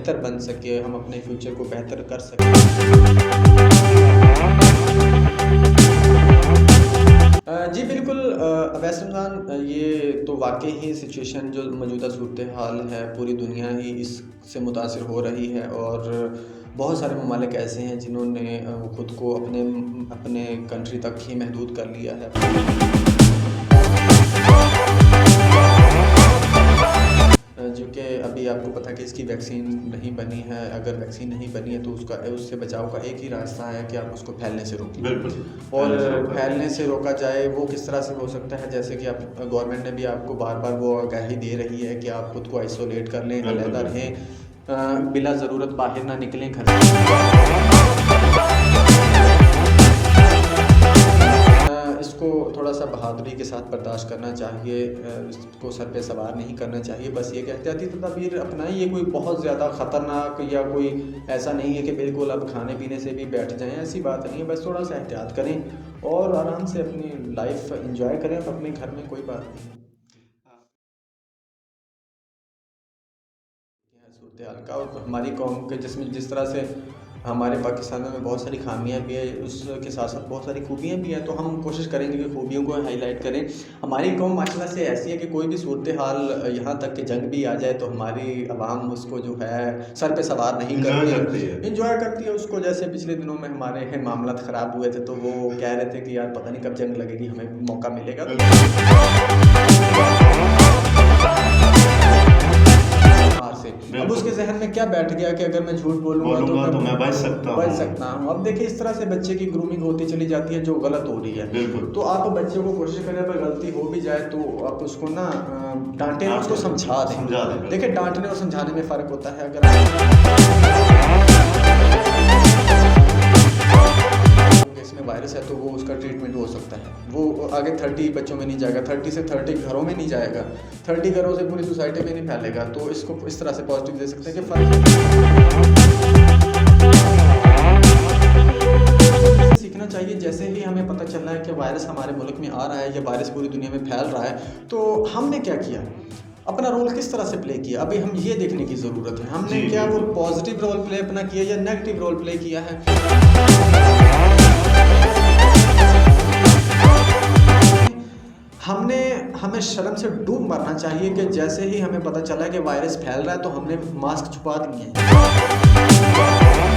बेहतर बन सके, हम अपने फ्यूचर को बेहतर कर सकें। जी बिल्कुल, अवैस रमज़ान, ये तो वाक़ई ही सिचुएशन जो मौजूदा सूरत हाल है, पूरी दुनिया ही इससे मुतासिर हो रही है और बहुत सारे ममालिक ऐसे हैं जिन्होंने ख़ुद को अपने कंट्री तक ही महदूद कर लिया है। जो कि अभी आपको पता है कि इसकी वैक्सीन नहीं बनी है। अगर वैक्सीन नहीं बनी है तो उससे बचाव का एक ही रास्ता है कि आप उसको फैलने से रोकें। बिल्कुल। और फैलने से रोका जाए वो किस तरह से हो सकता है, जैसे कि आप गवर्नमेंट ने भी आपको बार बार वो आगाही दे रही है कि आप खुद को आइसोलेट कर लें, अलहदा रहें, बिला ज़रूरत बाहर ना निकलें घर से। इसको थोड़ा सा बहादुरी के साथ बर्दाश्त करना चाहिए, इसको सर पे सवार नहीं करना चाहिए। बस ये कि एहतियाती तदाबीर अपनाएं। ये कोई बहुत ज़्यादा ख़तरनाक या कोई ऐसा नहीं है कि बिल्कुल अब खाने पीने से भी बैठ जाएं, ऐसी बात नहीं है। बस थोड़ा सा एहतियात करें और आराम से अपनी लाइफ इंजॉय करें अपने घर में, कोई बात नहीं है सूरत हाल का। और हमारी कौम के जिसमें जिस तरह से हमारे पाकिस्तान में बहुत सारी खामियां भी है, उसके साथ साथ बहुत सारी खूबियां भी हैं, तो हम कोशिश करेंगे कि खूबियों को हाईलाइट करें। हमारी कौम माशाल्लाह से ऐसी है कि कोई भी सूरत हाल, यहाँ तक कि जंग भी आ जाए तो हमारी आवाम उसको जो है सर पे सवार नहीं करती, इंजॉय करती है उसको। जैसे पिछले दिनों में हमारे मामला ख़राब हुए थे तो वो कह रहे थे कि यार पता नहीं कब जंग लगेगी, हमें मौका मिलेगा। अब उसके जहन में क्या बैठ गया कि अगर मैं झूठ बोलूंगा तो मैं बच सकता हूँ। अब देखिए इस तरह से बच्चे की ग्रूमिंग होती चली जाती है जो गलत हो रही है। तो आप बच्चे को कोशिश करें, अगर गलती हो भी जाए तो आप उसको ना डांटें, उसको समझा दें। देखिए डांटने और समझाने में फ़र्क होता है। अगर इसमें वायरस है तो वो उसका ट्रीटमेंट हो सकता है, वो आगे 30 बच्चों में नहीं जाएगा, 30 से 30 घरों में नहीं जाएगा, 30 घरों से पूरी सोसाइटी में नहीं फैलेगा। तो इसको इस तरह से पॉजिटिव दे सकते हैं कि सीखना चाहिए। जैसे ही हमें पता चल रहा है कि वायरस हमारे मुल्क में आ रहा है या वायरस पूरी दुनिया में फैल रहा है, तो हमने क्या किया, अपना रोल किस तरह से प्ले किया। अभी हम ये देखने की ज़रूरत है, हमने क्या वो पॉजिटिव रोल प्ले अपना किया या नेगेटिव रोल प्ले किया है। हमें शर्म से डूब मरना चाहिए कि जैसे ही हमें पता चला है कि वायरस फैल रहा है तो हमने मास्क छुपा दिए हैं।